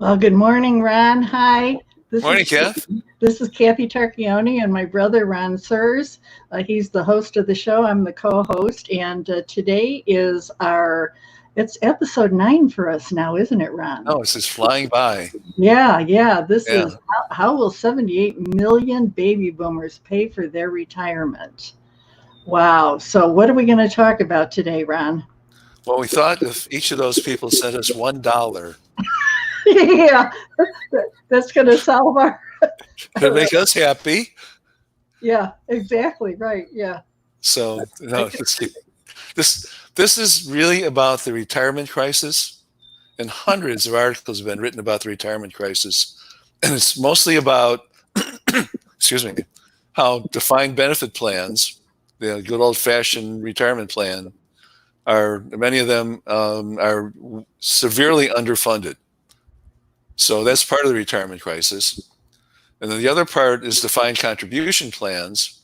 Well, good morning, Ron. Hi. This Morning, is Kath. this is Kathy Tarochione and my brother Ron Surz. He's the host of the show. I'm the co-host, and today is it's episode 9 for us now, isn't it, Ron? Oh, it's just flying by. Yeah. This Yeah. is how will 78 million baby boomers pay for their retirement? Wow. So, what are we going to talk about today, Ron? Well, we thought if each of those people sent us $1, Yeah, that's going to solve our. it'd make us happy. Yeah, exactly. Right. Yeah. So, I no, this is really about the retirement crisis, and hundreds of articles have been written about the retirement crisis, and it's mostly about, excuse me, how defined benefit plans, the good old-fashioned retirement plan, are many of them are severely underfunded. So that's part of the retirement crisis. And then the other part is defined contribution plans,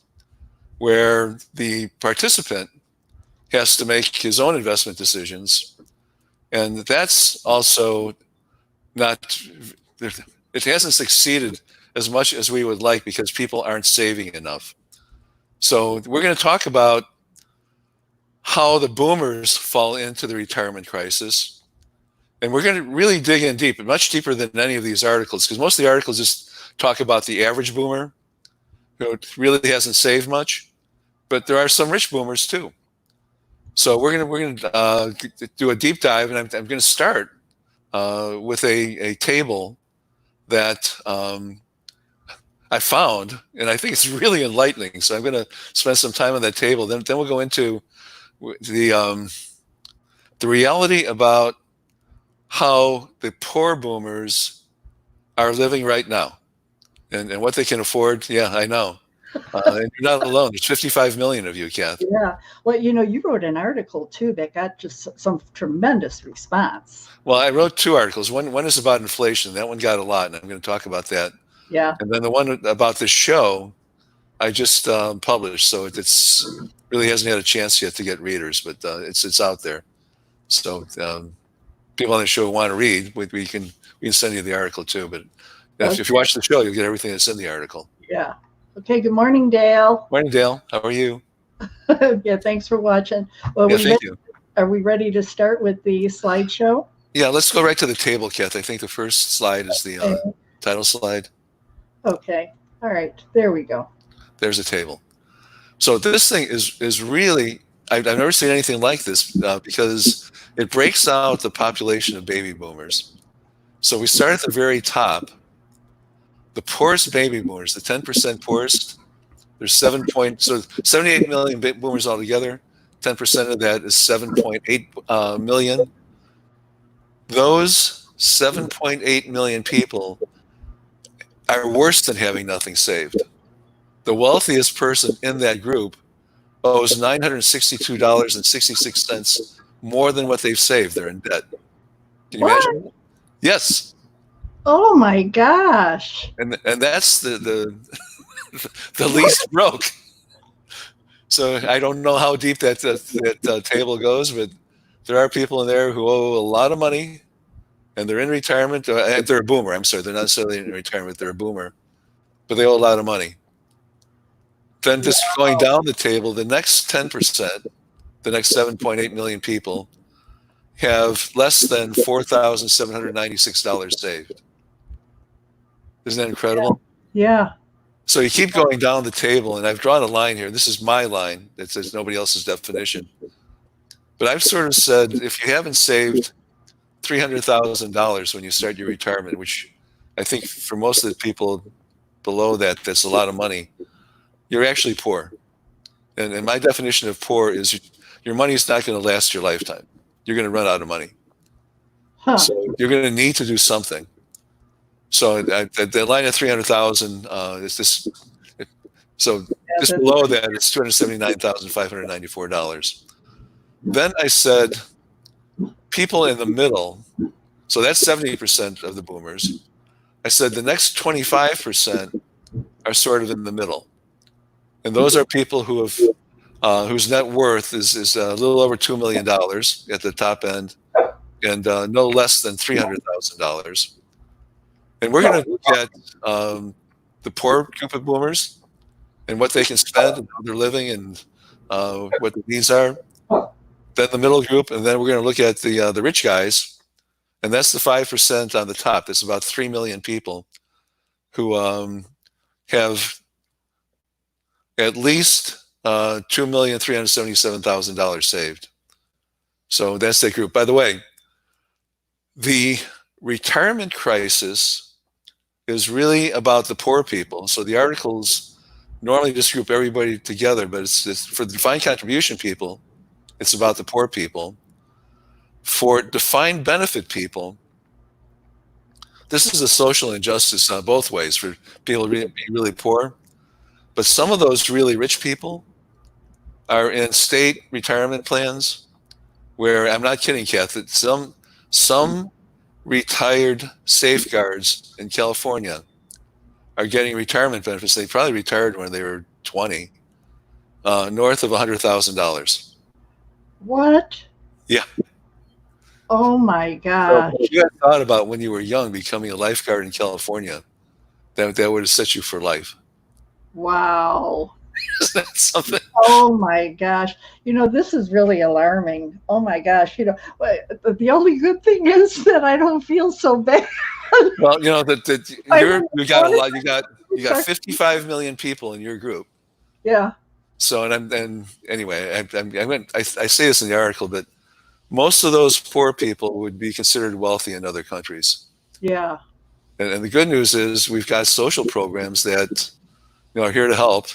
where the participant has to make his own investment decisions. And that's also not, it hasn't succeeded as much as we would like because people aren't saving enough. So we're going to talk about how the boomers fall into the retirement crisis. And we're going to really dig in deep, much deeper than any of these articles, because most of the articles just talk about the average boomer who really hasn't saved much. But there are some rich boomers too. So we're gonna do a deep dive, and I'm going to start with a table that I found, and I think it's really enlightening. So I'm going to spend some time on that table. Then we'll go into the reality about how the poor boomers are living right now, and what they can afford. Yeah, I know. And you're not alone. There's 55 million of you, Kath. Yeah. Well, you wrote an article too that got just some tremendous response. Well, I wrote two articles. One is about inflation. That one got a lot, and I'm going to talk about that. Yeah. And then the one about this show, I just published, so it's really hasn't had a chance yet to get readers, but it's out there. So people on the show want to read, we can send you the article too. But if you watch the show, you'll get everything that's in the article. Yeah. Okay. Good morning, Dale. Morning, Dale. How are you? Yeah. Thanks for watching. Well, Thank you. Are we ready to start with the slideshow? Yeah, let's go right to the table, Kath. I think the first slide is the title slide. Okay. All right. There we go. There's a table. So this thing is really, I've never seen anything like this because it breaks out the population of baby boomers. So we start at the very top. The poorest baby boomers, the 10% poorest, there's 78 million boomers altogether. 10% of that is 7.8 million. Those 7.8 million people are worse than having nothing saved. The wealthiest person in that group owes $962.66 more than what they've saved. They're in debt. Can you imagine? Yes. Oh my gosh. And that's the least broke. So I don't know how deep that table goes, but there are people in there who owe a lot of money, and they're in retirement. They're a boomer. I'm sorry, they're not necessarily in retirement. They're a boomer, but they owe a lot of money. Then just going down the table, the next 10%, the next 7.8 million people, have less than $4,796 saved. Isn't that incredible? Yeah. So you keep going down the table, and I've drawn a line here. This is my line. It says nobody else's definition. But I've sort of said, if you haven't saved $300,000 when you start your retirement, which I think for most of the people below that, that's a lot of money, you're actually poor. And my definition of poor is your money is not going to last your lifetime. You're going to run out of money. Huh. So you're going to need to do something. So the line of 300,000 is this. So just below that, it's $279,594. Then I said, people in the middle. So that's 70% of the boomers. I said the next 25% are sort of in the middle, and those are people who have whose net worth is a little over $2 million at the top end, and no less than $300,000. And we're going to look at the poor group of boomers and what they can spend and how they're living and what the needs are. Then the middle group, and then we're going to look at the rich guys, and that's the 5% on the top. That's about 3 million people who have at least $2,377,000 saved. So that's that group. By the way, the retirement crisis is really about the poor people. So the articles normally just group everybody together, but it's for the defined contribution people, it's about the poor people. For defined benefit people, this is a social injustice both ways for people to be really poor. But some of those really rich people are in state retirement plans where, I'm not kidding, Kath, some retired safeguards in California are getting retirement benefits. They probably retired when they were 20, north of $100,000. What? Yeah. Oh my gosh. So if you had thought about when you were young becoming a lifeguard in California, that would have set you for life. Wow. Isn't that something? Oh my gosh. This is really alarming. Oh my gosh. The only good thing is that I don't feel so bad. Well, you got a lot. You got 55 million people in your group. Yeah. So, anyway, I say this in the article, but most of those poor people would be considered wealthy in other countries. Yeah. And the good news is we've got social programs that are here to help.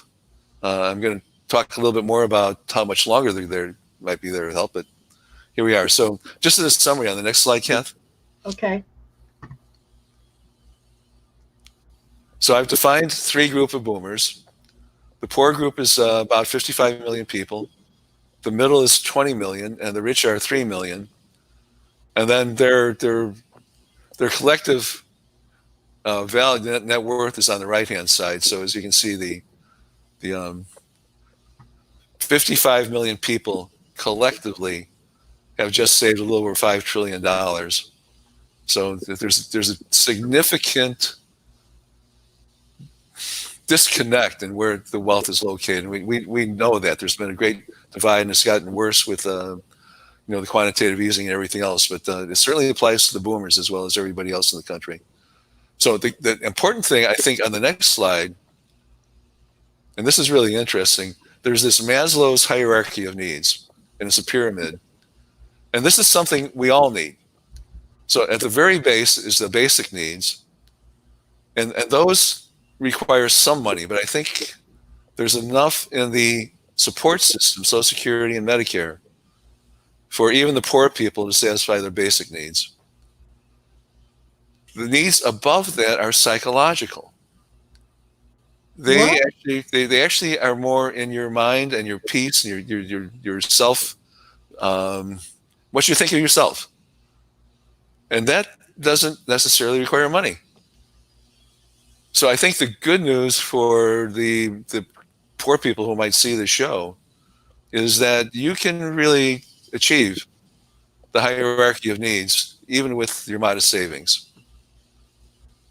I'm going to talk a little bit more about how much longer they might be there to help, but here we are. So just as a summary on the next slide, Kath. Okay. So I've defined 3 groups of boomers. The poor group is about 55 million people. The middle is 20 million, and the rich are 3 million. And then their collective value, net worth, is on the right-hand side. So as you can see, the 55 million people collectively have just saved a little over $5 trillion. So there's a significant disconnect in where the wealth is located. We know that there's been a great divide, and it's gotten worse with the quantitative easing and everything else. But it certainly applies to the boomers as well as everybody else in the country. So the important thing, I think, on the next slide, and this is really interesting, there's this Maslow's hierarchy of needs, and it's a pyramid. And this is something we all need. So at the very base is the basic needs, and those require some money, but I think there's enough in the support system, Social Security and Medicare, for even the poor people to satisfy their basic needs. The needs above that are psychological. They actually are more in your mind and your peace and your self, what you think of yourself. And that doesn't necessarily require money. So I think the good news for the poor people who might see the show is that you can really achieve the hierarchy of needs even with your modest savings.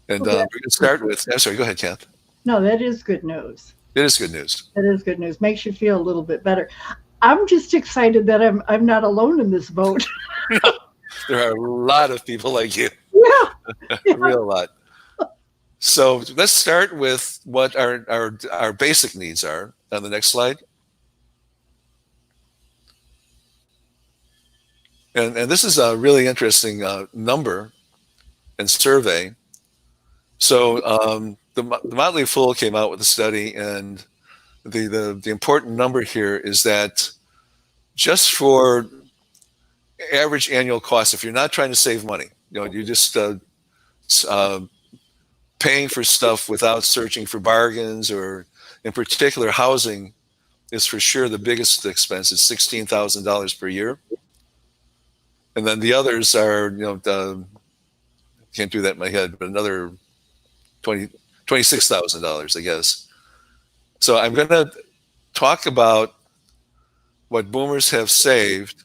And we're going to start with, I'm sorry, go ahead, Kath. No, that is good news. It is good news. That is good news. Makes you feel a little bit better. I'm just excited that I'm not alone in this boat. There are a lot of people like you. Yeah. A real lot. So let's start with what our basic needs are on the next slide. And this is a really interesting number and survey. So the Motley Fool came out with a study, and the important number here is that just for average annual costs, if you're not trying to save money, you're just paying for stuff without searching for bargains, or in particular housing is for sure the biggest expense. It's $16,000 per year. And then the others are, can't do that in my head, but another $26,000, I guess. So I'm going to talk about what boomers have saved,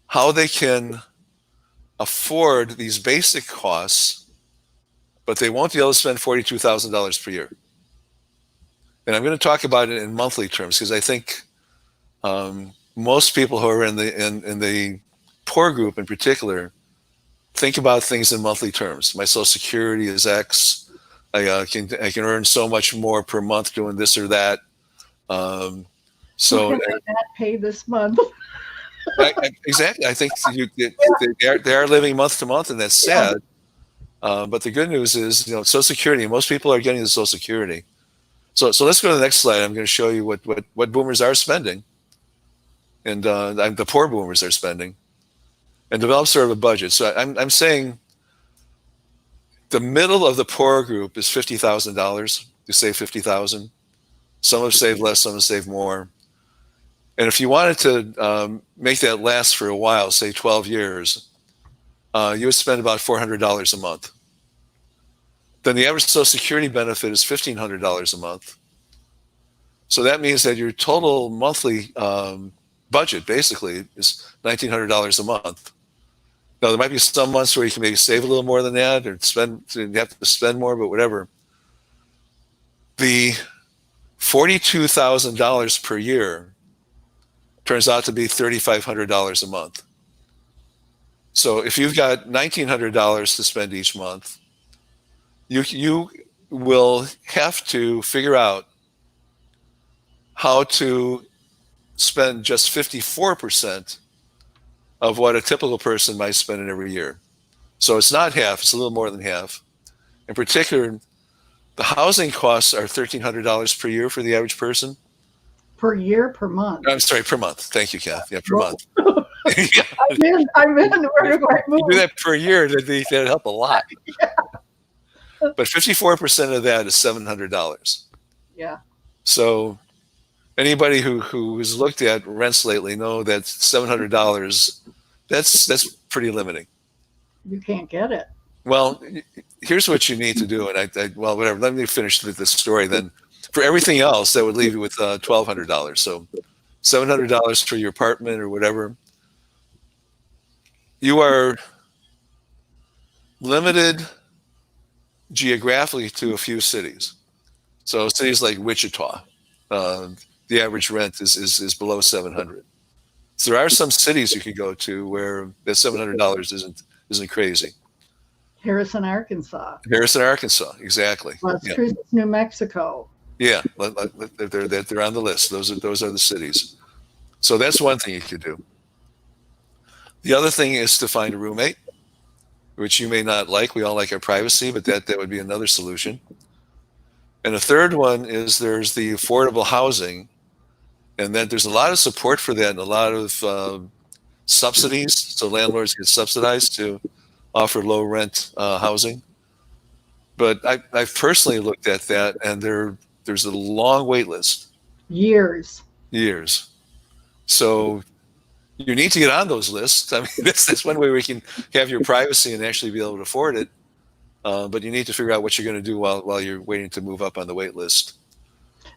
how they can afford these basic costs, but they won't be able to spend $42,000 per year. And I'm going to talk about it in monthly terms because I think most people who are in the poor group in particular think about things in monthly terms. My Social Security is X. I can earn so much more per month doing this or that. So can I not pay this month? Exactly. I think they are living month to month, and that's sad. But the good news is, Social Security. Most people are getting the Social Security. So let's go to the next slide. I'm going to show you what boomers are spending, and the poor boomers are spending, and develop sort of a budget. So I'm saying the middle of the poor group is $50,000. You save $50,000. Some have saved less, some have saved more. And if you wanted to make that last for a while, say 12 years, you would spend about $400 a month. Then the average Social Security benefit is $1,500 a month. So that means that your total monthly budget basically is $1,900 a month. Now, there might be some months where you can maybe save a little more than that or you have to spend more, but whatever. The $42,000 per year turns out to be $3,500 a month. So if you've got $1,900 to spend each month, you will have to figure out how to spend just 54% of what a typical person might spend in every year. So it's not half, it's a little more than half. In particular, the housing costs are $1,300 per year for the average person. Per year, per month? I'm sorry, per month. Thank you, Kath. Yeah, per month. Yeah. I'm in. Where do I move? You do that per year, that'd help a lot. Yeah. But 54% of that is $700. Yeah. So anybody who has looked at rents lately know that $700, that's pretty limiting. You can't get it. Well, here's what you need to do. And well, whatever. Let me finish this story. Then for everything else, that would leave you with $1,200. So $700 for your apartment or whatever. You are limited geographically to a few cities. So cities like Wichita, the average rent is below $700. So there are some cities you could go to where that $700 isn't crazy. Harrison, Arkansas, exactly. Las Cruces, New Mexico. Yeah, they're on the list. Those are the cities. So that's one thing you could do. The other thing is to find a roommate, which you may not like. We all like our privacy, but that would be another solution. And the third one is there's the affordable housing, and then there's a lot of support for that and a lot of subsidies. So landlords get subsidized to offer low rent housing. But I've personally looked at that, and there's a long wait list. Years. So you need to get on those lists. I mean, that's one way we can have your privacy and actually be able to afford it. But you need to figure out what you're going to do while you're waiting to move up on the wait list.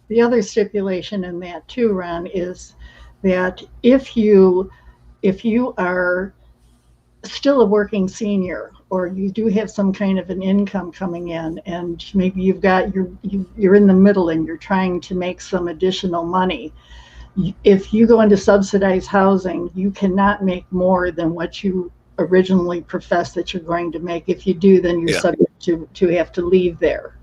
The other stipulation in that too, Ron, is that if you are still a working senior, or you do have some kind of an income coming in, and maybe you're in the middle and you're trying to make some additional money, if you go into subsidized housing, you cannot make more than what you originally professed that you're going to make. If you do, then you're subject to have to leave there.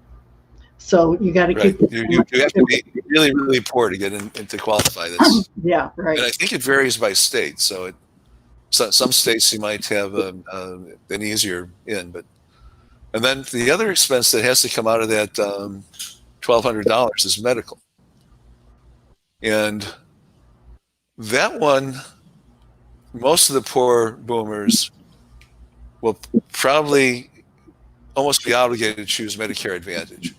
So you got to keep. You have to be really, really poor to get to qualify. That's, yeah, right. And I think it varies by state. So some states you might have an easier in, and then the other expense that has to come out of that $1,200 is medical. And that one, most of the poor boomers will probably almost be obligated to choose Medicare Advantage.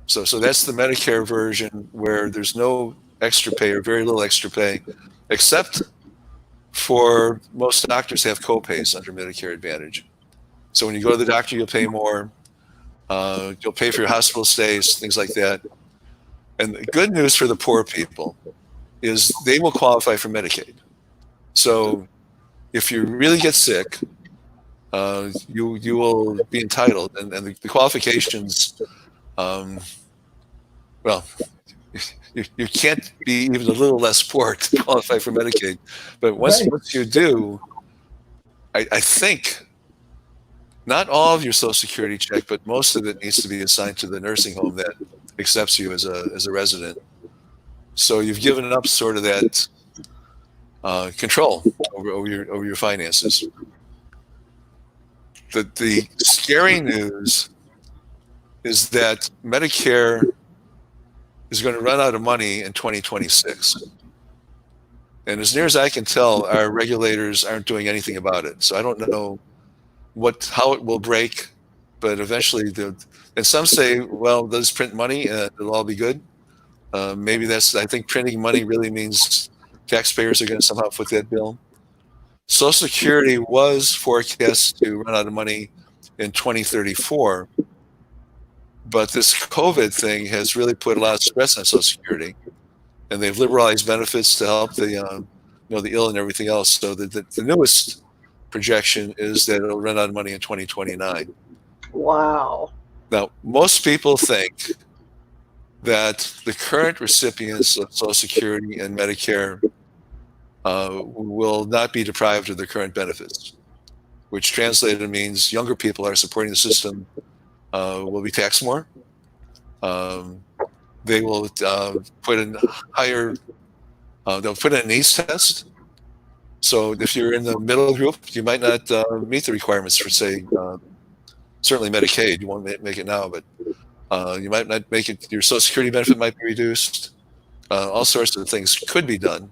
So that's the Medicare version where there's no extra pay or very little extra pay, except for most doctors have co-pays under Medicare Advantage. So when you go to the doctor, you'll pay more. You'll pay for your hospital stays, things like that. And the good news for the poor people is they will qualify for Medicaid. So if you really get sick, you will be entitled, and the qualifications. Well, you can't be even a little less poor to qualify for Medicaid, but once you do, I think not all of your Social Security check, but most of it needs to be assigned to the nursing home that accepts you as a resident. So you've given up sort of that control over your finances. The scary news is that Medicare is going to run out of money in 2026. And as near as I can tell, our regulators aren't doing anything about it. So I don't know how it will break, but eventually, and some say, well, let's print money and it'll all be good. Maybe I think printing money really means taxpayers are going to somehow foot that bill. Social Security was forecast to run out of money in 2034, but this COVID thing has really put a lot of stress on Social Security, and they've liberalized benefits to help the ill and everything else. So the newest projection is that it'll run out of money in 2029. Wow. Now, most people think that the current recipients of Social Security and Medicare will not be deprived of their current benefits, which translated means younger people are supporting the system will be taxed more. They will put in they'll put in a needs test. So if you're in the middle group, you might not meet the requirements for, say, certainly Medicaid. You won't make it now, but you might not make it. Your Social Security benefit might be reduced. All sorts of things could be done.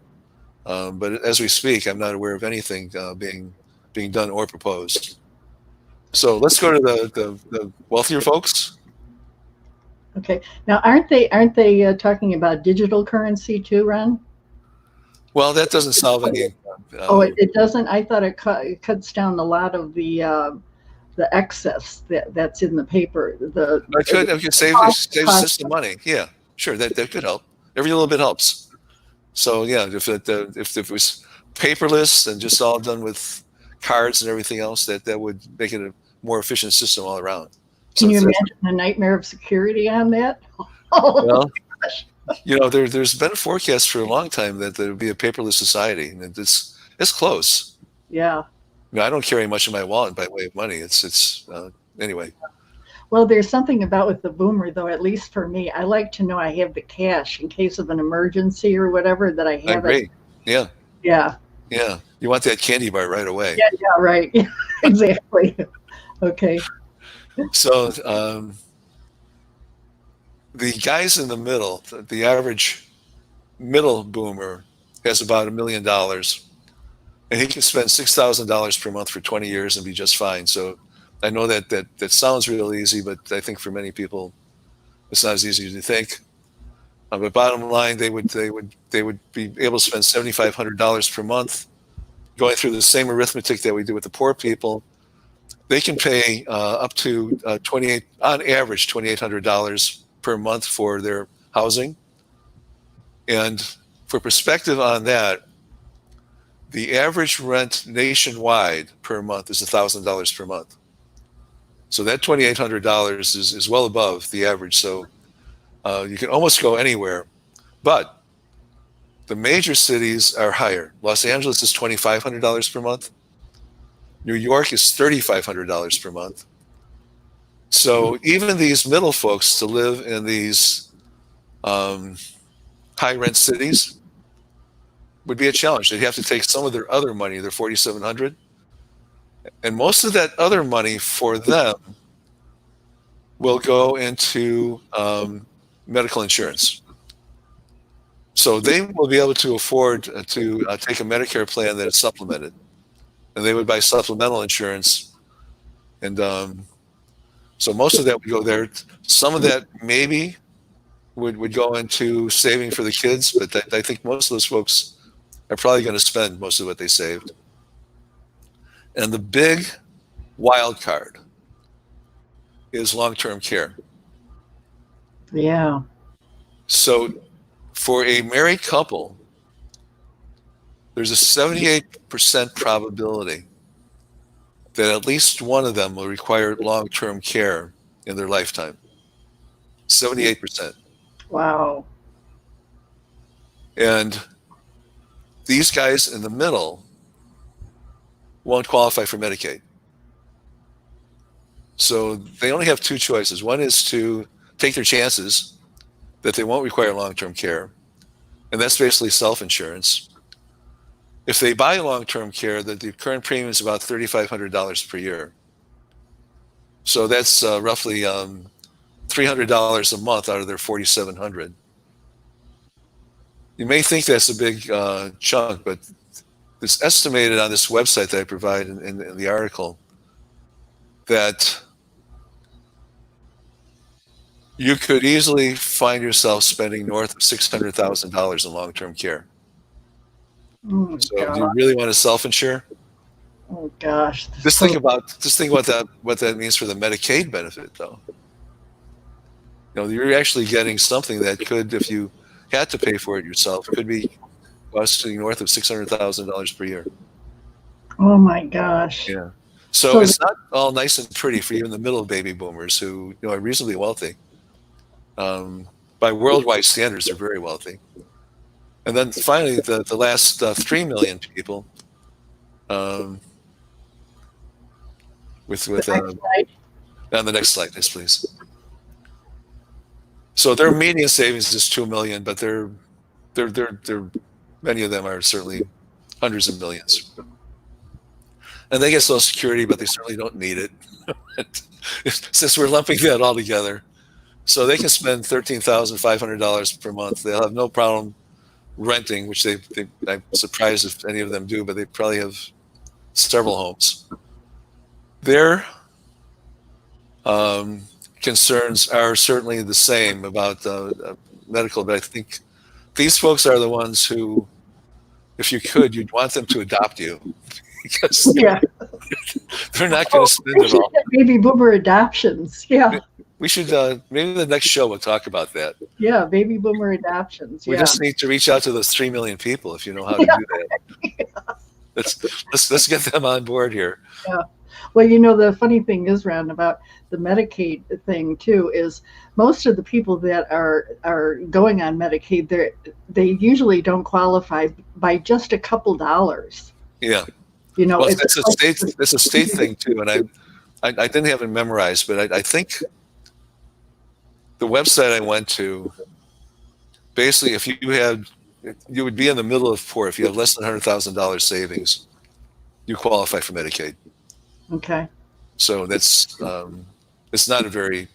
But as we speak, I'm not aware of anything being done or proposed. So let's go to the wealthier folks. Okay. Now, aren't they talking about digital currency too, Ron? Well, that doesn't solve any. It doesn't. I thought it cuts down a lot of the excess that's in the paper. It could save the system money. Yeah, sure, that could help. Every little bit helps. So yeah, if it was paperless and just all done with cards and everything else, that would make it a more efficient system all around. Can you imagine a nightmare of security on that? Well, there's been a forecast for a long time that there would be a paperless society, and it's close. Yeah. I don't carry much in my wallet by way of money. It's anyway. Well, there's something about with the boomer, though, at least for me. I like to know I have the cash in case of an emergency or whatever, that I have. I agree. Yeah. Yeah. Yeah. You want that candy bar right away. Yeah, right. Exactly. Okay. So the guys in the middle, the average middle boomer has about $1 million, and he can spend $6,000 per month for 20 years and be just fine. So I know that sounds real easy, but I think for many people, it's not as easy as you think. But bottom line, they would be able to spend $7,500 per month. Going through the same arithmetic that we do with the poor people, they can pay up to on average $2,800 per month for their housing. And for perspective on that, the average rent nationwide per month is $1,000 per month. So that $2,800 is well above the average. So you can almost go anywhere. But the major cities are higher. Los Angeles is $2,500 per month. New York is $3,500 per month. So even these middle folks to live in these high rent cities would be a challenge. They'd have to take some of their other money, their $4,700, and most of that other money for them will go into medical insurance. So they will be able to afford to take a Medicare plan that is supplemented, and they would buy supplemental insurance. And so most of that would go there. Some of that maybe would go into saving for the kids, but I think most of those folks are probably going to spend most of what they saved. And the big wild card is long-term care. Yeah. So for a married couple, there's a 78% probability that at least one of them will require long-term care in their lifetime. 78%. Wow. And these guys in the middle won't qualify for Medicaid. So they only have two choices. One is to take their chances that they won't require long-term care, and that's basically self-insurance. If they buy long-term care, the current premium is about $3,500 per year. So that's roughly $300 a month out of their $4,700. You may think that's a big chunk, but it's estimated on this website that I provide in the article that you could easily find yourself spending north of $600,000 in long-term care. Oh, so do you really want to self-insure? Oh gosh. Just think about that, what that means for the Medicaid benefit, though. You know, you're actually getting something that could, if you had to pay for it yourself, could be costing north of $600,000 per year. Oh my gosh. Yeah. So it's not all nice and pretty for even the middle baby boomers who, you know, are reasonably wealthy. By worldwide standards, they're very wealthy. And then finally, the last 3 million people, with on the next slide, yes, please. So their median savings is 2 million, but they're many of them are certainly hundreds of millions. And they get Social Security, but they certainly don't need it. Since we're lumping that all together. So they can spend $13,500 per month. They'll have no problem renting, which I'm surprised if any of them do, but they probably have several homes. Their concerns are certainly the same about medical, but I think these folks are the ones who, if you could, you'd want them to adopt you. Because they're not going to spend it all. Baby boomer adoptions. Yeah. We should, maybe the next show we'll talk about that. Yeah, baby boomer adoptions. We just need to reach out to those 3 million people if you know how to do that. Let's get them on board here. Yeah. Well, you know, the funny thing is, Ron, about the Medicaid thing too, is most of the people that are going on Medicaid, they usually don't qualify by just a couple dollars. Yeah. You know, well, it's a state thing too, and I didn't have it memorized, but I think the website I went to, basically, if you would be in the middle of poor if you have less than $100,000 savings, you qualify for Medicaid. Okay. So that's it's not a very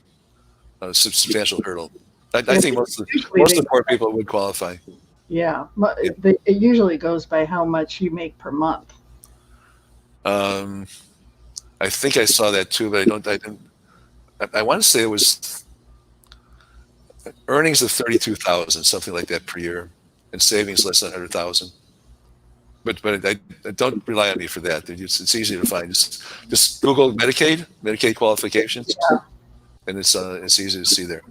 substantial hurdle. I think most of the poor people would qualify. Yeah, it usually goes by how much you make per month. I think I saw that too, but I want to say it was earnings of 32,000, something like that per year, and savings less than 100,000. But I don't rely on me for that. It's easy to find. Just Google Medicaid qualifications, and it's easy to see there.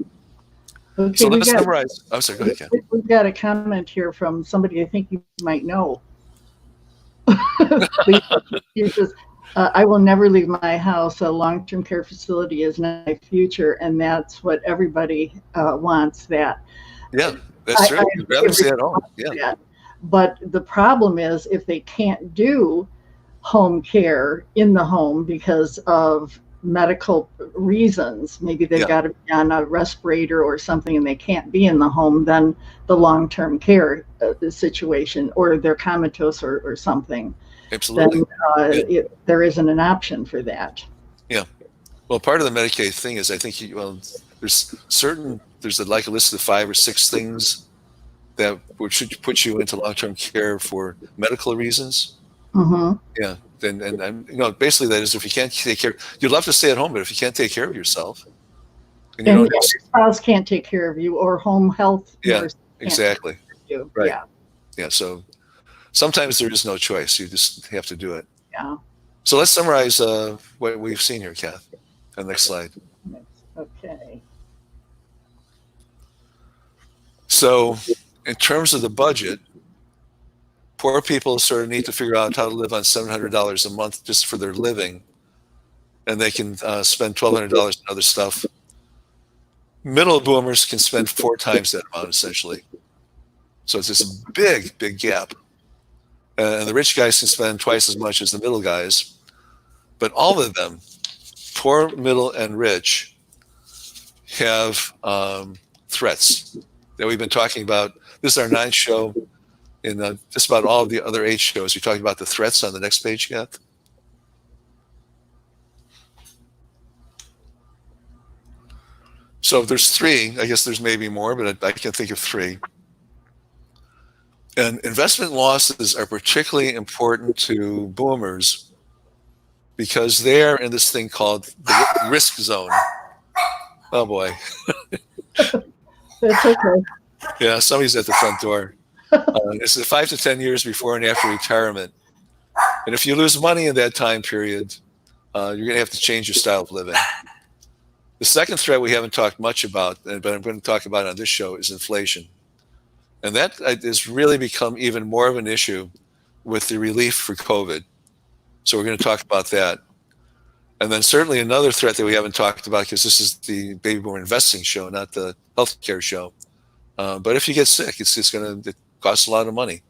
Okay, so let's summarize. I'm sorry, go ahead, Ken. We've got a comment here from somebody I think you might know. He says, I will never leave my house. A long-term care facility is not my future, and that's what everybody wants. That. Yeah, that's true. You'd rather stay at home. Yeah. That. But the problem is if they can't do home care in the home because of medical reasons, maybe they've got to be on a respirator or something and they can't be in the home, then the long-term care situation, or they're comatose or something. Absolutely. Then there isn't an option for that. Yeah. Well, part of the Medicaid thing is I think there's like a list of 5 or 6 things that should put you into long-term care for medical reasons. Mm-hmm. Yeah. And basically that is if you can't take care, you'd love to stay at home, but if you can't take care of yourself, and your spouse can't take care of you, or home health. Yeah, exactly. You. Right. Yeah. So sometimes there is no choice. You just have to do it. Yeah. So let's summarize what we've seen here, Kath. On the next slide. Okay. So in terms of the budget, poor people sort of need to figure out how to live on $700 a month just for their living and they can spend $1,200 on other stuff. Middle boomers can spend 4 times that amount, essentially. So it's this big, big gap. And the rich guys can spend twice as much as the middle guys. But all of them, poor, middle, and rich, have threats that we've been talking about. This is our 9th show. In just about all of the other 8 shows, you're talking about the threats on the next page, Kath. So there's 3. I guess there's maybe more, but I can think of 3. And investment losses are particularly important to boomers because they're in this thing called the risk zone. Oh boy. That's okay. Yeah, somebody's at the front door. It's 5 to 10 years before and after retirement. And if you lose money in that time period, you're going to have to change your style of living. The second threat we haven't talked much about, but I'm going to talk about on this show, is inflation. And that has really become even more of an issue with the relief for COVID. So we're going to talk about that. And then certainly another threat that we haven't talked about, because this is the baby boomer investing show, not the healthcare show. But if you get sick, it costs a lot of money.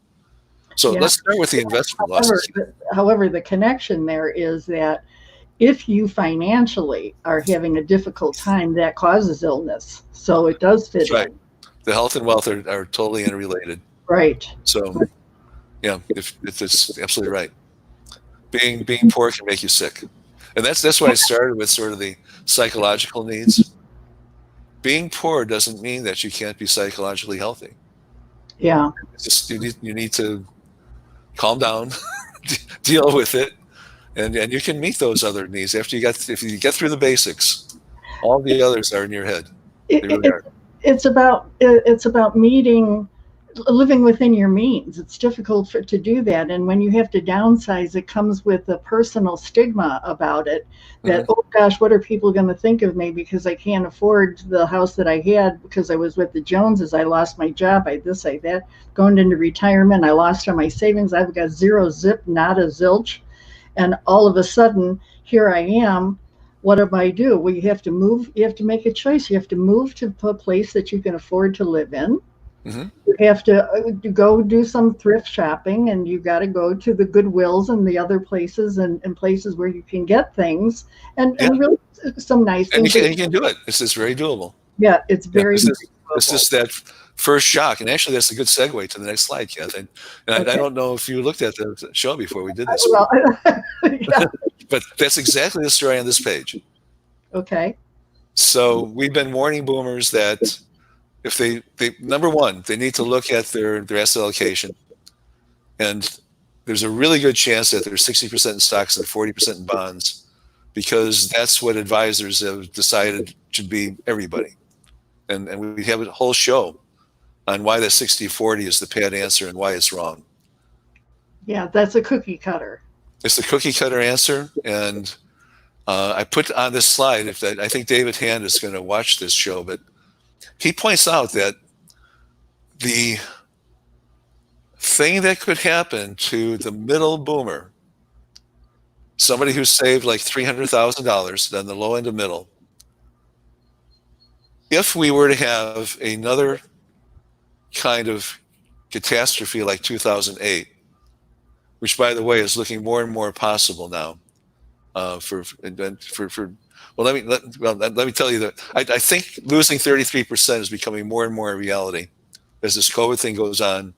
So let's start with the investment losses. However, the connection there is that if you financially are having a difficult time, that causes illness. So it does fit in. The health and wealth are totally interrelated. Right. So, yeah, it's absolutely right. Being poor can make you sick. And that's why I started with sort of the psychological needs. Being poor doesn't mean that you can't be psychologically healthy. Yeah. It's just you need to calm down, deal with it, and you can meet those other needs if you get through the basics. All the others are in your head. It's about living within your means. It's difficult to do that, and when you have to downsize, it comes with a personal stigma about it. That oh gosh, what are people going to think of me because I can't afford the house that I had because I was with the Joneses. I lost my job. I this, I that. Going into retirement, I lost all my savings. I've got zero zip, not a zilch, and all of a sudden, here I am. What do I do? Well, you have to move. You have to make a choice. You have to move to a place that you can afford to live in. Mm-hmm. You have to go do some thrift shopping, and you got to go to the Goodwills and the other places and places where you can get things and really some nice things. And you can do it. It's just very doable. Yeah, it's very doable. It's just that first shock. And actually, that's a good segue to the next slide, Kath. And I don't know if you looked at the show before we did this. Well, yeah. But that's exactly the story on this page. Okay. So we've been warning boomers that if they number one, they need to look at their asset allocation. And there's a really good chance that there's 60% in stocks and 40% in bonds, because that's what advisors have decided should be everybody. And we have a whole show on why that 60-40 is the pat answer and why it's wrong. Yeah, that's a cookie cutter. It's the cookie cutter answer. And I put on this slide, I think David Hand is going to watch this show, but he points out that the thing that could happen to the middle boomer, somebody who saved like $300,000 on the low end of middle, if we were to have another kind of catastrophe like 2008, which, by the way, is looking more and more possible now. Let me tell you that I think losing 33% is becoming more and more a reality as this COVID thing goes on,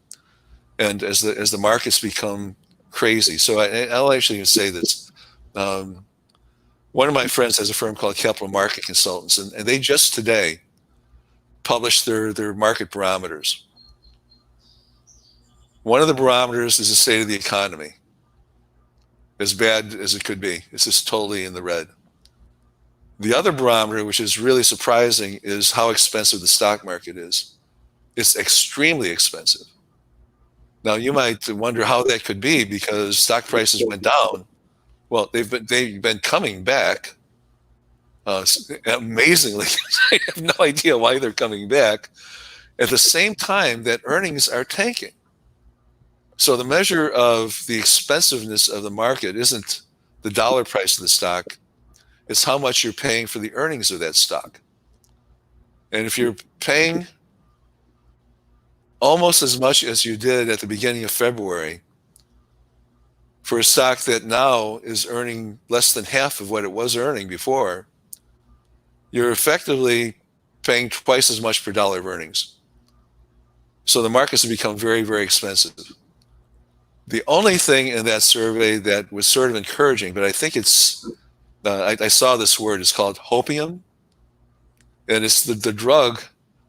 and as the markets become crazy. So I'll actually say this. One of my friends has a firm called Capital Market Consultants, and they just today published their market barometers. One of the barometers is the state of the economy. As bad as it could be. It's just totally in the red. The other barometer, which is really surprising, is how expensive the stock market is. It's extremely expensive. Now, you might wonder how that could be because stock prices went down. Well, they've been coming back amazingly. I have no idea why they're coming back at the same time that earnings are tanking. So the measure of the expensiveness of the market isn't the dollar price of the stock. It's how much you're paying for the earnings of that stock. And if you're paying almost as much as you did at the beginning of February for a stock that now is earning less than half of what it was earning before, you're effectively paying twice as much per dollar of earnings. So the markets have become very, very expensive. The only thing in that survey that was sort of encouraging, but I think it's, I saw this word, it's called hopium. And it's the drug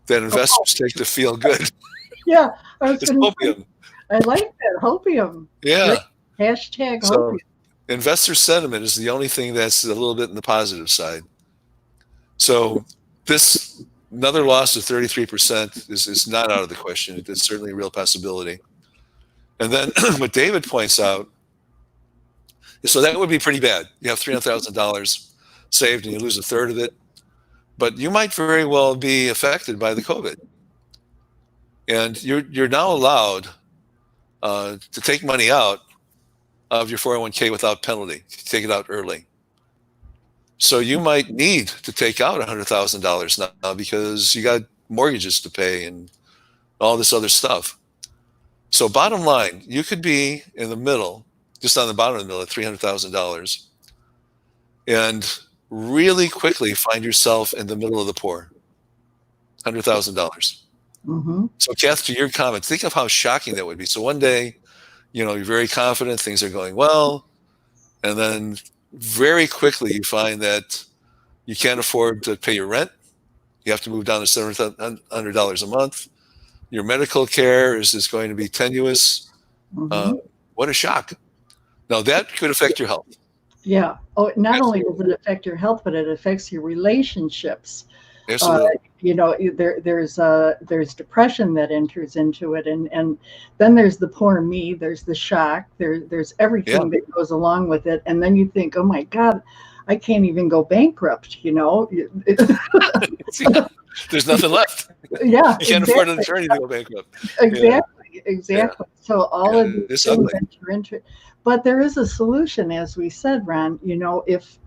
that investors take to feel good. Yeah, I was It's going to hopium. say, I like that, hopium. Yeah. Hashtag So hopium. investor sentiment is the only thing that's a little bit in the positive side. So this, another loss of 33% is not out of the question. It's certainly a real possibility. And then what David points out, so that would be pretty bad. You have $300,000 saved and you lose a third of it, but you might very well be affected by the COVID. And you're now allowed to take money out of your 401k without penalty. Take it out early. So you might need to take out $100,000 now because you got mortgages to pay and all this other stuff. So bottom line, you could be in the middle, just on the bottom of the middle at $300,000 and really quickly find yourself in the middle of the poor, $100,000. Mm-hmm. So Kath, to your comment, think of how shocking that would be. So one day, you're very confident, things are going well, and then very quickly you find that you can't afford to pay your rent. You have to move down to $700 a month. Your medical care is going to be tenuous. Mm-hmm. What a shock. Now that could affect your health. Yeah. Oh, not Absolutely. only does it affect your health, but it affects your relationships. Absolutely. There's depression that enters into it, and then there's the poor me. There's the shock. There's everything that goes along with it, and then you think, oh my God, I can't even go bankrupt. There's nothing left. Yeah, you can't afford an attorney to go bankrupt. Exactly. Yeah. So all of these things enter into it. But there is a solution, as we said, Ron. If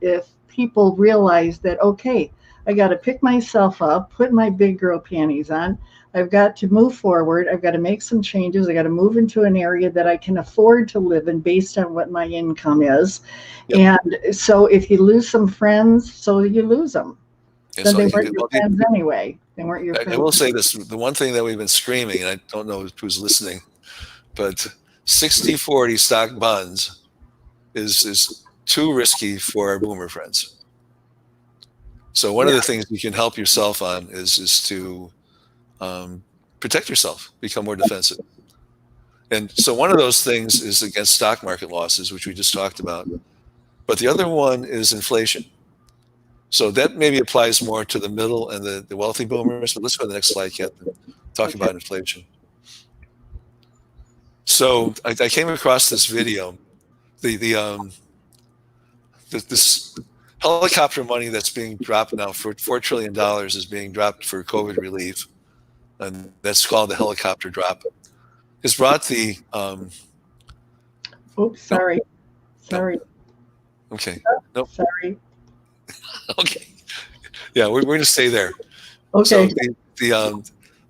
people realize that, okay, I got to pick myself up, put my big girl panties on. I've got to move forward. I've got to make some changes. I got to move into an area that I can afford to live in based on what my income is. Yep. And so if you lose some friends, so you lose them. And then so they weren't your friends anyway. They weren't your friends. I will say this, the one thing that we've been screaming, and I don't know who's listening, but 60-40 stock bonds is too risky for our boomer friends. So one of the things you can help yourself on is to protect yourself, become more defensive. And so one of those things is against stock market losses, which we just talked about. But the other one is inflation. So that maybe applies more to the middle and the wealthy boomers. But let's go to the next slide, Kat, and talk about inflation. So I came across this video. This helicopter money that's being dropped now for $4 trillion is being dropped for COVID relief, and that's called the helicopter drop. It's brought the. Oops, sorry. No. Sorry. No. Okay. Nope. Sorry. Okay. Yeah, we're going to stay there. Okay. So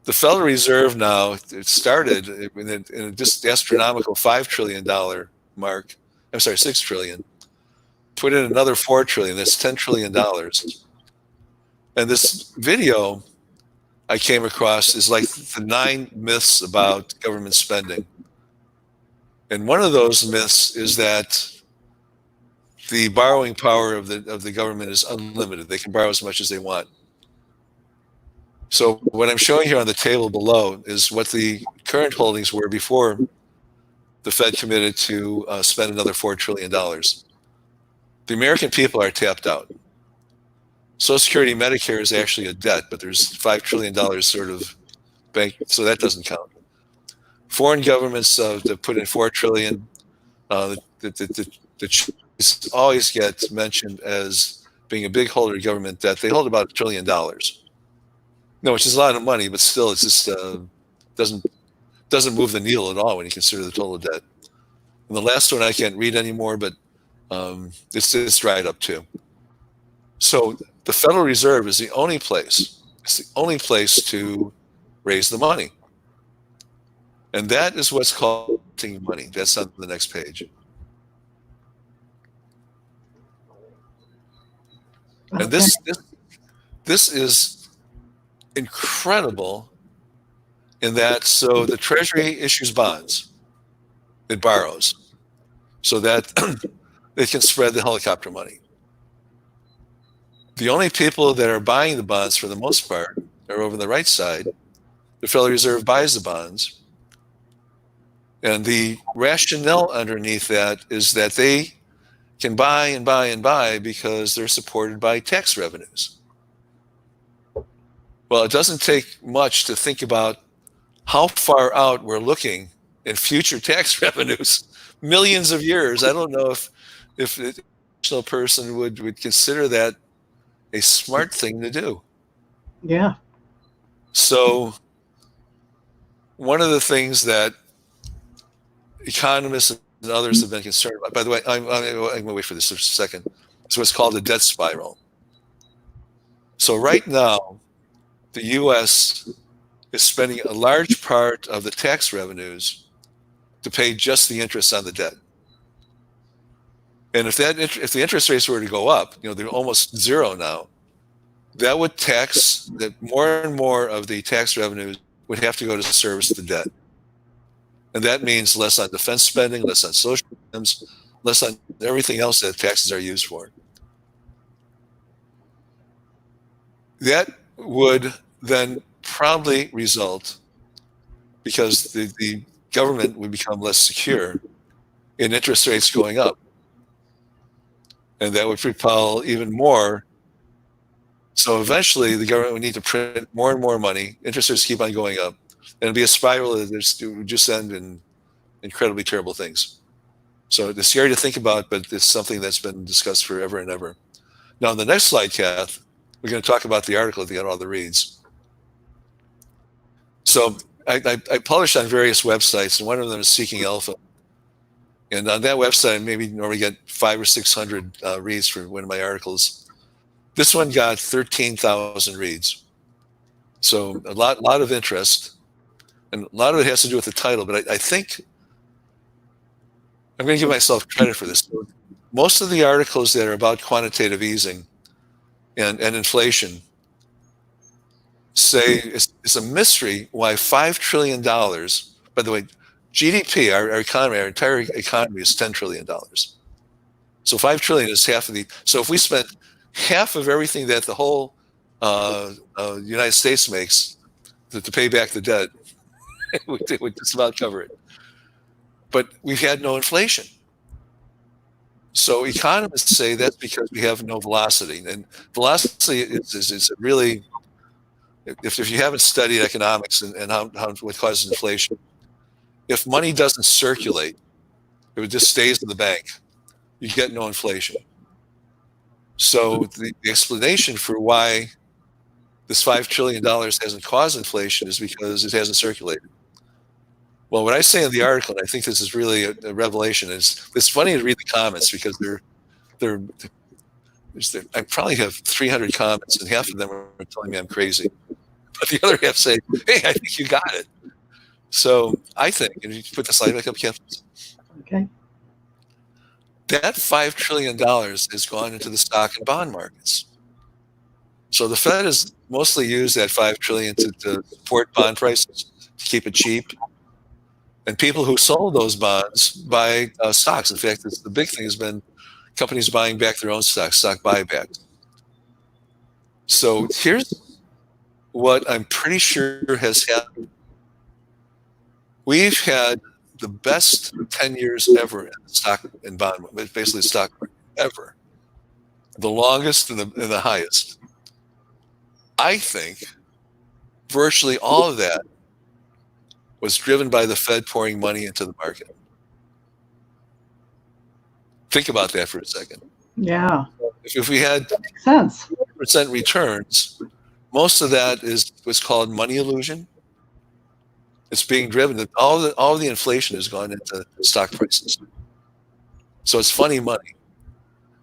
the Federal Reserve now, it started in just astronomical $5 trillion mark. I'm sorry, $6 trillion. Put in another $4 trillion. That's $10 trillion. And this video I came across is like the 9 myths about government spending. And one of those myths is that the borrowing power of the government is unlimited. They can borrow as much as they want. So what I'm showing here on the table below is what the current holdings were before the Fed committed to spend another $4 trillion. The American people are tapped out. Social Security, Medicare is actually a debt, but there's $5 trillion sort of bank, so that doesn't count. Foreign governments that put in $4 trillion, the Chinese always get mentioned as being a big holder of government debt. They hold about $1 trillion. No, which is a lot of money, but still, it's just doesn't move the needle at all when you consider the total debt. And the last one I can't read anymore, but it's dried up too. So the Federal Reserve is the only place. It's the only place to raise the money. And that is what's called money. That's on the next page. Okay. And this is incredible in that, so the Treasury issues bonds. It borrows so that it can spread the helicopter money. The only people that are buying the bonds for the most part are over on the right side. The Federal Reserve buys the bonds. And the rationale underneath that is that they can buy and buy and buy because they're supported by tax revenues. Well, it doesn't take much to think about how far out we're looking in future tax revenues, millions of years. I don't know if a national person would consider that a smart thing to do. Yeah. So one of the things that economists and others have been concerned about, by the way, I'm going to wait for this for a second, is what's called the debt spiral. So right now, the U.S. is spending a large part of the tax revenues to pay just the interest on the debt. And if the interest rates were to go up, they're almost zero now, that would tax that more and more of the tax revenues would have to go to service the debt. And that means less on defense spending, less on social items, less on everything else that taxes are used for. That would then probably result, because the government would become less secure, in interest rates going up. And that would propel even more. So eventually the government would need to print more and more money. Interest rates keep on going up. And it'd be a spiral that would just end in incredibly terrible things. So it's scary to think about, but it's something that's been discussed forever and ever. Now, on the next slide, Kath, we're going to talk about the article that got all the reads. So I published on various websites, and one of them is Seeking Alpha. And on that website, I maybe normally get 500 or 600 reads for one of my articles. This one got 13,000 reads. So a lot of interest. And a lot of it has to do with the title, but I think I'm going to give myself credit for this. Most of the articles that are about quantitative easing and inflation say it's a mystery why $5 trillion, by the way, GDP, our economy, our entire economy is $10 trillion. So $5 trillion is half of so if we spent half of everything that the whole United States makes to pay back the debt, it would just about cover it. But we've had no inflation. So economists say that's because we have no velocity. And velocity is really, if you haven't studied economics and what causes inflation, if money doesn't circulate, if it just stays in the bank, you get no inflation. So the explanation for why this $5 trillion hasn't caused inflation is because it hasn't circulated. Well, what I say in the article, and I think this is really a revelation, is it's funny to read the comments because I probably have 300 comments, and half of them are telling me I'm crazy. But the other half say, hey, I think you got it. So I think, and you put the slide back up, Kath. Okay. That $5 trillion has gone into the stock and bond markets. So the Fed has mostly used that $5 trillion to support bond prices, to keep it cheap. And people who sold those bonds buy stocks. In fact, the big thing has been companies buying back their own stocks, stock buybacks. So here's what I'm pretty sure has happened. We've had the best 10 years ever in the stock and bond, basically stock market ever. The longest and the highest. I think virtually all of that was driven by the Fed pouring money into the market. Think about that for a second. Yeah. If we had that makes sense. % returns, most of that was called money illusion. It's being driven. All the inflation has gone into stock prices. So it's funny money.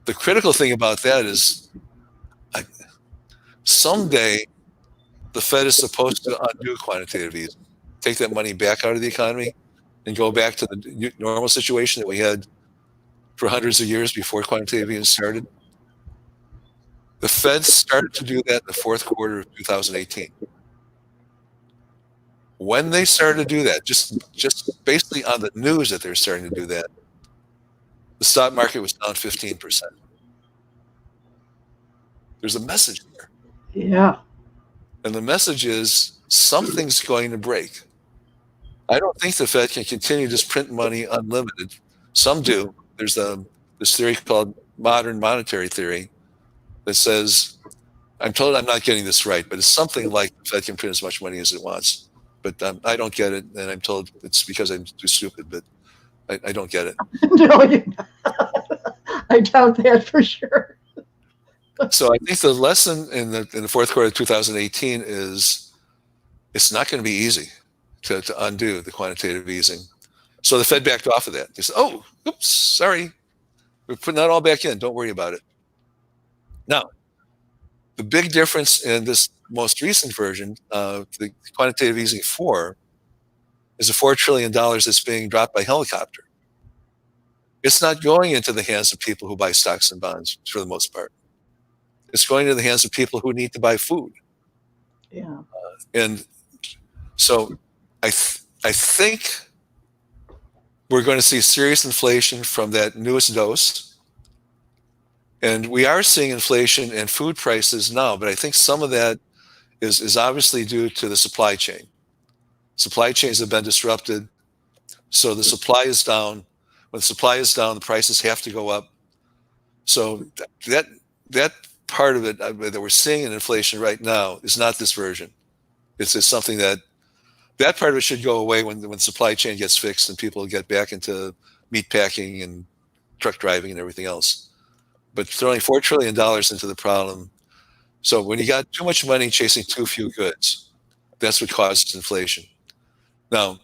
The critical thing about that is I, someday the Fed is supposed to undo quantitative easing, take that money back out of the economy and go back to the normal situation that we had for hundreds of years before quantitative easing started. The Fed started to do that in the fourth quarter of 2018. When they started to do that, just basically on the news that they're starting to do that, the stock market was down 15%. There's a message there. Yeah. And the message is something's going to break. I don't think the Fed can continue to just print money unlimited. Some do. There's this theory called modern monetary theory that says, I'm told I'm not getting this right, but it's something like the Fed can print as much money as it wants. But I don't get it, and I'm told it's because I'm too stupid, but I don't get it. No, I doubt that for sure. So I think the lesson in the fourth quarter of 2018 is it's not going to be easy to undo the quantitative easing. So the Fed backed off of that. They said, oh, oops, sorry. We're putting that all back in. Don't worry about it. Now, the big difference in this most recent version of the quantitative easing 4 is the $4 trillion that's being dropped by helicopter. It's not going into the hands of people who buy stocks and bonds for the most part. It's going to the hands of people who need to buy food. Yeah. And so I think we're going to see serious inflation from that newest dose. And we are seeing inflation in food prices now, but I think some of that is obviously due to the supply chain. Supply chains have been disrupted, so the supply is down. When the supply is down, the prices have to go up. So that part of it that we're seeing in inflation right now is not this version. It's something that part of it should go away when the supply chain gets fixed and people get back into meat packing and truck driving and everything else. But throwing $4 trillion into the problem. So when you got too much money chasing too few goods, that's what causes inflation. Now,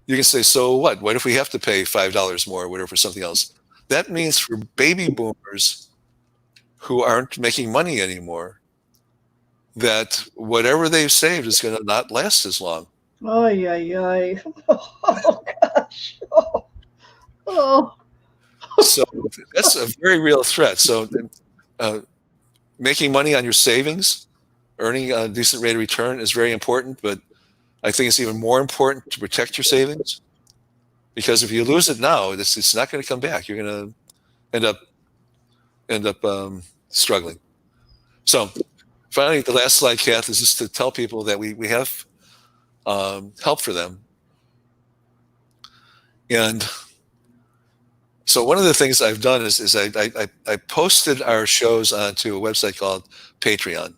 you can say, so what? What if we have to pay $5 more or whatever for something else? That means for baby boomers who aren't making money anymore, that whatever they've saved is going to not last as long. Oh, yeah. Oh, gosh. Oh. So that's a very real threat. So making money on your savings, earning a decent rate of return is very important, but I think it's even more important to protect your savings, because if you lose it now, it's not going to come back. You're going to end up struggling. So finally, the last slide, Kath, is just to tell people that we have help for them. And so one of the things I've done is I posted our shows onto a website called Patreon.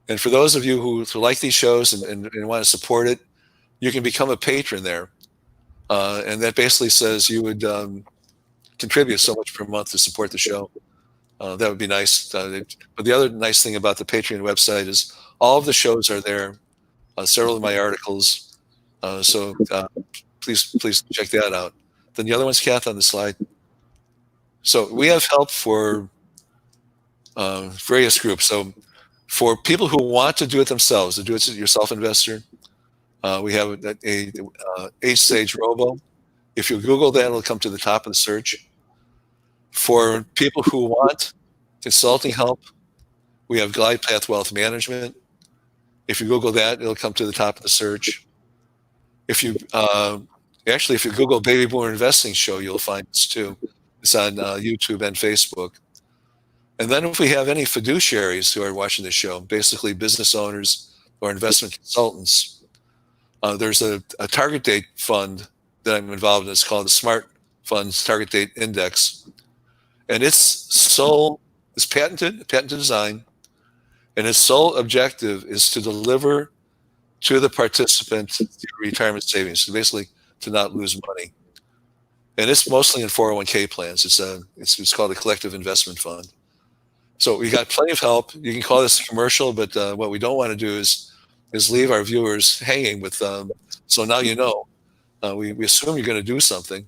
And for those of you who like these shows and want to support it, you can become a patron there. And that basically says you would contribute so much per month to support the show. That would be nice. But the other nice thing about the Patreon website is all of the shows are there, several of my articles. So please check that out. Then the other one's Kath on the slide. So we have help for various groups. So for people who want to do it themselves, to do it yourself investor, we have a H-Sage Robo. If you Google that, it'll come to the top of the search. For people who want consulting help, we have Glide Path Wealth Management. If you Google that, it'll come to the top of the search. If you if you Google Baby Boomer Investing Show, you'll find us too. It's on YouTube and Facebook. And then if we have any fiduciaries who are watching the show, basically business owners or investment consultants, there's a target date fund that I'm involved in. It's called the Smart Funds Target Date Index. And its patented design, and its sole objective is to deliver to the participant retirement savings, so basically to not lose money. And it's mostly in 401k plans. It's called a collective investment fund. So we got plenty of help. You can call this a commercial, but what we don't want to do is leave our viewers hanging with so now you know. We assume you're going to do something.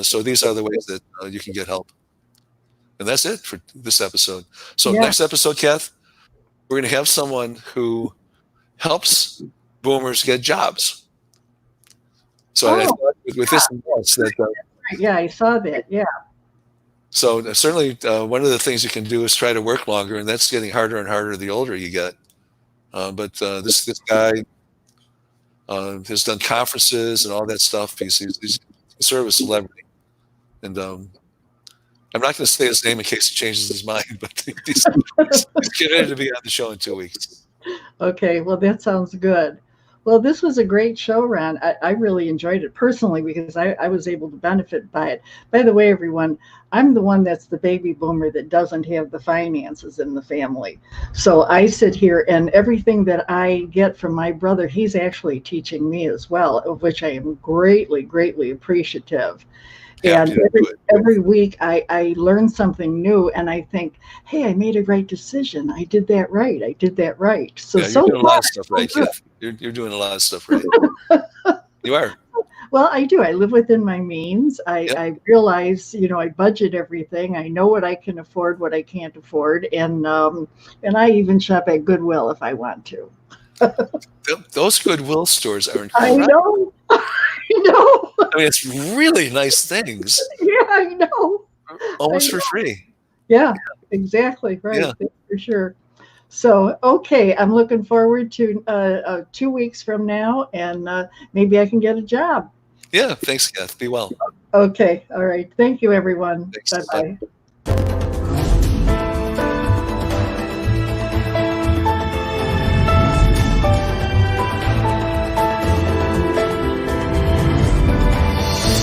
So these are the ways that you can get help. And that's it for this episode. So Yeah. next episode, Kath, we're going to have someone who helps boomers get jobs. So I thought with this that yeah, I saw that. Yeah. so certainly one of the things you can do is try to work longer, and that's getting harder and harder the older you get. But this guy has done conferences and all that stuff. He's sort of a celebrity, and I'm not going to say his name in case he changes his mind, but he's committed to be on the show in 2 weeks. Okay, well, that sounds good. Well, this was a great show, Ron. I really enjoyed it personally because I was able to benefit by it. By the way, everyone, I'm the one that's the baby boomer that doesn't have the finances in the family. So I sit here, and everything that I get from my brother, he's actually teaching me as well, of which I am greatly, greatly appreciative. And every week I learn something new, and I think, hey, I made a right decision. I did that right. I did that right. So you're doing a lot of stuff right, Keith. You're doing a lot of stuff right. You are. Well, I do. I live within my means. I realize, I budget everything. I know what I can afford, what I can't afford, and I even shop at Goodwill if I want to. Those Goodwill stores are incredible. I know. I know. I mean, it's really nice things. Yeah, I know. Almost for free. Yeah, exactly. Right. Yeah. For sure. So, okay, I'm looking forward to 2 weeks from now, and maybe I can get a job. Yeah, thanks, Kath. Be well. Okay, all right. Thank you, everyone. Thanks. Bye-bye.